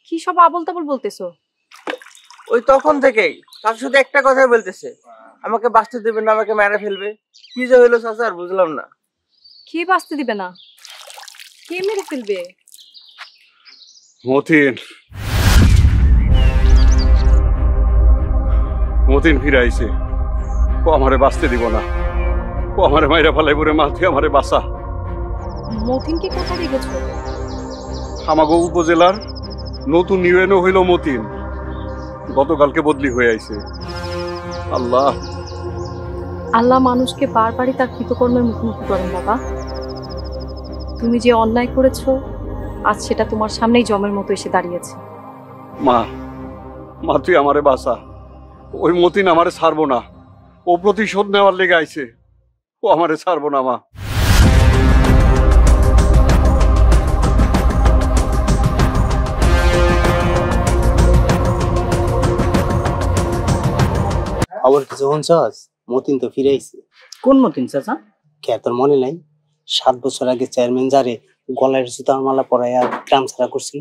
কি সব আবল তাবল বলতেছো? ওই তখন থেকেই তার শুধু একটা কথাই বলতেছে, আমাকে বাঁচতে দেবে না, আমাকে মেরে ফেলবে। কি যে হইলো চাচা আর বুঝলাম না। কি বাঁচতে দিবে না? কে মেরে ফেলবে? মতিন মতিন ফিরে আইছে। ও আমারে বাঁচতে দিব না, ও আমারে মাইরা ফেলাই পরে মা তুই আমারে বাঁচা। মতিনকে কোথায় দেখেছো? আমাগো উপজেলার নতুন ইউএনও হইল মতিন, গতকালকে বদলি হয়ে আইছে। আল্লাহ আল্লাহ মানুষকে বারবারই তার কৃতকর্মের মুখোমুখি করেন বাবা। তুমি যে অন্যায় করেছো আজ সেটা তোমার সামনেই জমের মতো এসে দাঁড়িয়েছে। মা, মা তুই আমারে বাঁচা। ওই মতিন আমারে ছাড়বো না, ও প্রতিশোধ নেওয়ার লেগে আইছে, ও আমারে ছাড়বো না মা। খবর কিছু শুনছস? মতিন তো ফিরে আইছে। কোন মতিন চাচা? কে তোর মনে নাই? 7 বছর আগে চেয়ারম্যান যারে গলায় জুতার মালা পরাইয়া গ্রাম ছাড়া করছিল।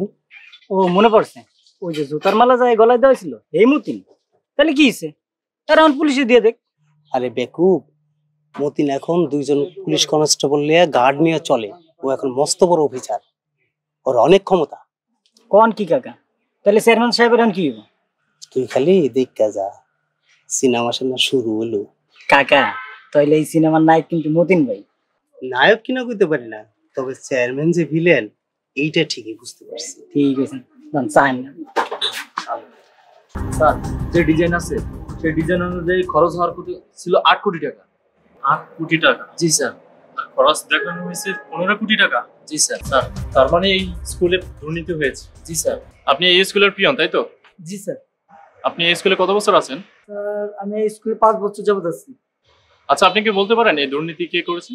ও মনে পড়ছে, ওই যে জুতার মালা যায় গলায় দেওয়া ছিল এই মতিন। তাহলে কি হয়েছে? তার এখন পুলিশে দিয়ে দেখ। আরে বেকুব, মতিন এখন 2জন পুলিশ কনস্টেবল নিয়ে গার্ড নিয়ে চলে। ও এখন মস্ত বড় অফিসার, ওর অনেক ক্ষমতা। কোন কি কাকা? তাহলে চেয়ারম্যান সাহেবের এখন কি হইব? তুই খালি দেখা যা, সিনেমা সামনে শুরু হলো। কাকা তাহলে এই সিনেমার নায়ক কিন্তু মতিন ভাই। নায়ক কিনা কইতে পারি না, তবে চেয়ারম্যান যে ভিলেন এইটা ঠিকই বুঝতে পারছি। ঠিক আছে, চান না স্যার যে ডিজাইন আছে সেই ডিজাইন অনুযায়ী খরচ হওয়ার কথা ছিল 8 কোটি টাকা। 8 কোটি টাকা? জি স্যার। খরচ দেখানো হয়েছে 15 কোটি টাকা? জি স্যার। স্যার তার মানে এই স্কুলে দুর্নীতি হয়েছে? জি স্যার। আপনি এই স্কুলের পিয়ন তাই তো? জি স্যার। আপনি এই স্কুলে কত বছর আছেন? স্যার আমি এই স্কুলে 5 বছর যাবত আছি। আচ্ছা আপনি কি বলতে পারেন এই দুর্নীতি কে করেছে?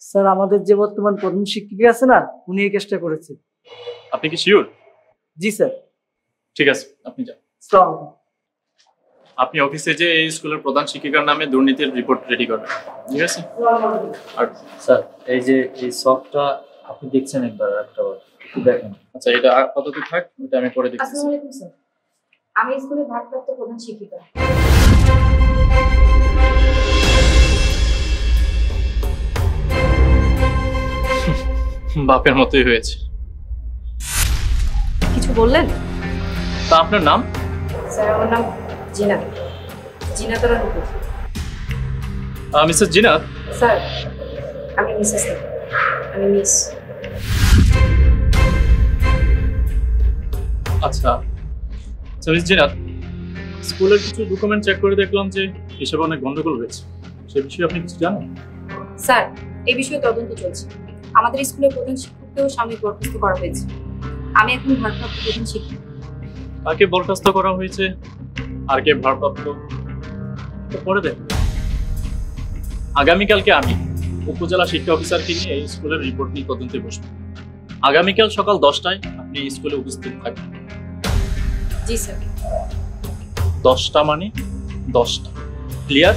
স্যার আমাদের যে বর্তমান প্রধান শিক্ষিকা আছে না, উনি এই কাজটা করেছে। আপনি কি শিওর? জি স্যার। ঠিক আছে আপনি যান। স্যার আপনি অফিসে যে এই স্কুলের প্রধান শিক্ষিকার নামে দুর্নীতির রিপোর্ট রেডি করবেন, ঠিক আছে? আর স্যার এই যে এই সফটটা আপনি দেখছেন একবার একটাবার একটু দেখেন। আচ্ছা এটা আপাতত থাক, এটা আমি পরে দেখছি। আসসালামু আলাইকুম স্যার, আমি স্কুলের ভারপ্রাপ্ত প্রধান শিক্ষিকা। বাপের মতোই হয়েছে। কিছু বললেন? তা আপনার নাম? স্যার আমার নাম জিনাত, জিনাত রানুপুর। মিসেস জিনাত? স্যার আমি মিসেস না, আমি মিস। আচ্ছা মিস জিনাত, স্কুলের কিছু ডকুমেন্ট চেক করে দেখলাম যে এসব অনেক গন্ডগোল হয়েছে, সে বিষয়ে আপনি কিছু জানেন? স্যার এই বিষয়ে তদন্ত চলছে। আমাদের স্কুলের প্রধান শিক্ষককেও সাময়িক বরখাস্ত করা হয়েছে। আমি এখন ভারপ্রাপ্ত প্রধান শিক্ষক। কাকে বরখাস্ত করা হয়েছে আর কে ভারপ্রাপ্ত পরে দেখ। আগামীকালকে আমি উপজেলা শিক্ষা অফিসারকে নিয়ে এই স্কুলের রিপোর্ট নিয়ে তদন্তে বসবো। আগামীকাল সকাল 10টায় আপনি স্কুলে উপস্থিত থাকবেন। জি স্যার। 10টা মানে 10টা, ক্লিয়ার?